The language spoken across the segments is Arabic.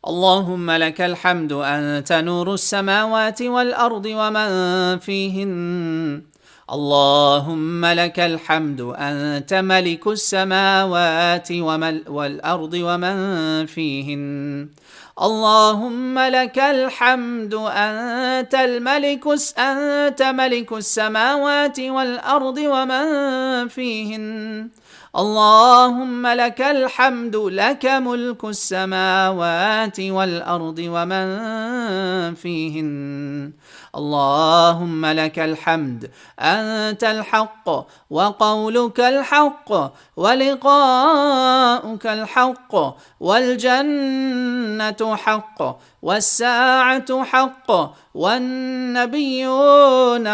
اللهم لك الحمد أنت نور السماوات والأرض ومن فيهن. اللهم لك الحمد أنت ملك السماوات والأرض ومن فيهن. اللهم لك الحمد أنت أنت ملك السماوات والأرض ومن فيهن. اللهم لك الحمد لك ملك السماوات والأرض ومن فيهن. اللهم لك الحمد أنت الحق وقولك الحق ولقاؤك الحق والجنة حق والساعة حق والنبيون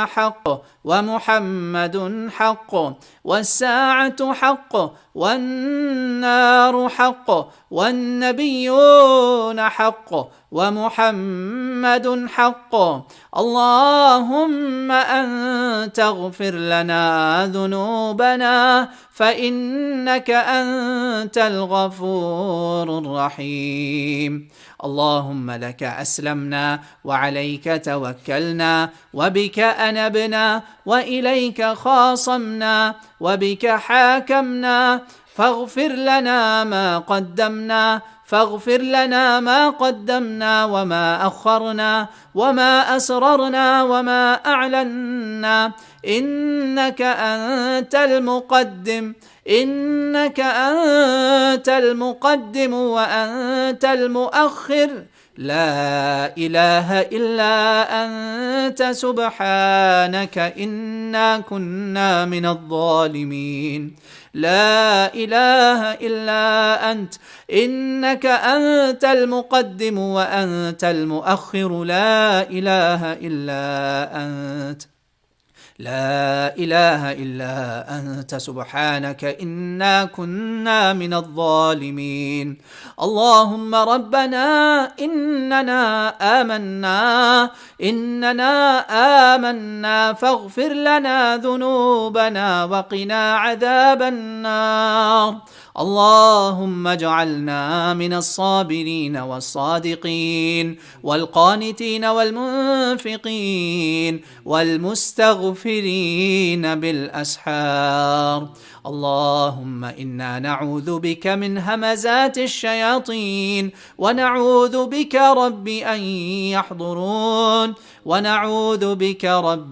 حق ومحمد حق والساعة حق والنار حق والنبيون حق ومحمد حق. اللهم أنت اغفر لنا ذنوبنا فإنك أنت الغفور الرحيم. اللهم لك أسلمنا وعليك توكلنا وبك أنبنا وإليك خاصمنا وبك حاكمنا فاغفر لنا ما قدمنا وما أخرنا وما أسررنا وما أعلنا. إنك أنت المقدم وأنت المؤخر. لا إله إلا أنت سبحانك إنا كنا من الظالمين. لا إله إلا أنت إنك أنت المقدم وأنت المؤخر. لا إله إلا أنت سبحانك إنا كنا من الظالمين. اللهم ربنا إننا آمنا فاغفر لنا ذنوبنا وقنا عذاب النار. اللهم اجعلنا من الصابرين والصادقين والقانتين والمنفقين والمستغفرين بالأسحار. اللهم إنا نعوذ بك من همزات الشياطين ونعوذ بك رب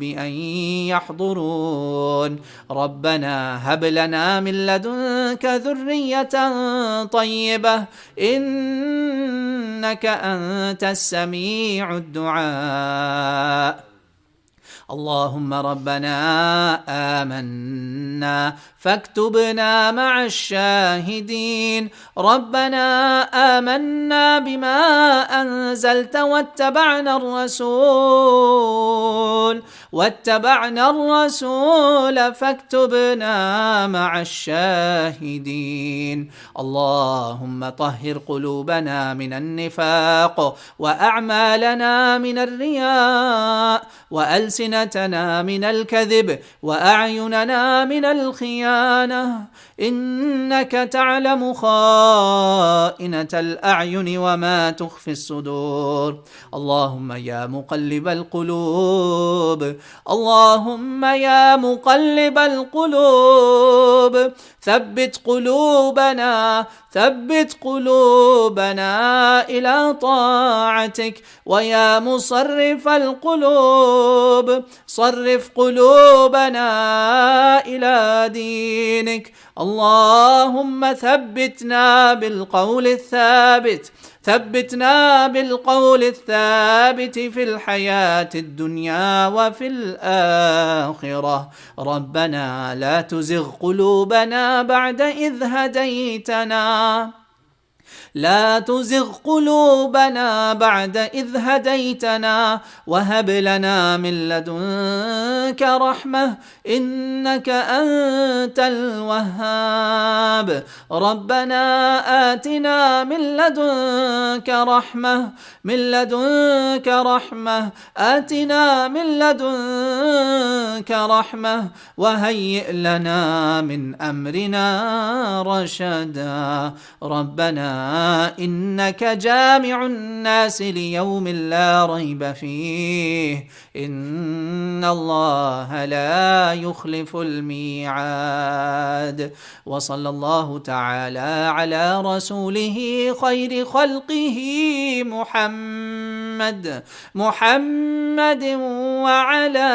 أن يحضرون. ربنا هب لنا من لدنك ذرية طيبة إنك أنت السميع الدعاء. اللهم ربنا آمنا فاكتبنا مع الشاهدين. ربنا آمنا بما أنزلت واتبعنا الرسول فاكتبنا مع الشاهدين. اللهم طهر قلوبنا من النفاق وأعمالنا من الرياء وألسنتنا من الكذب وأعيننا من الخيانة. إنك تعلم خائنة الأعين وما تخفي الصدور. اللهم يا مقلب القلوب ثبت قلوبنا إلى طاعتك. ويا مصرف القلوب صرف قلوبنا إلى دينك. اللهم ثبتنا بالقول الثابت في الحياة الدنيا وفي الآخرة. ربنا لا تزغ قلوبنا بعد إذ هديتنا وهب لنا من لدنك رحمة إنك أنت الوهاب. ربنا آتنا من لدنك رحمة وهيئ لنا من أمرنا رشدا. ربنا إنك جامع الناس ليوم لا ريب فيه إن الله لا يخلف الميعاد. وصلى الله تعالى على رسوله خير خلقه محمد وعلى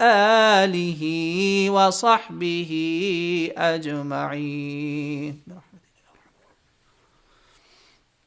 آله وصحبه أجمعين.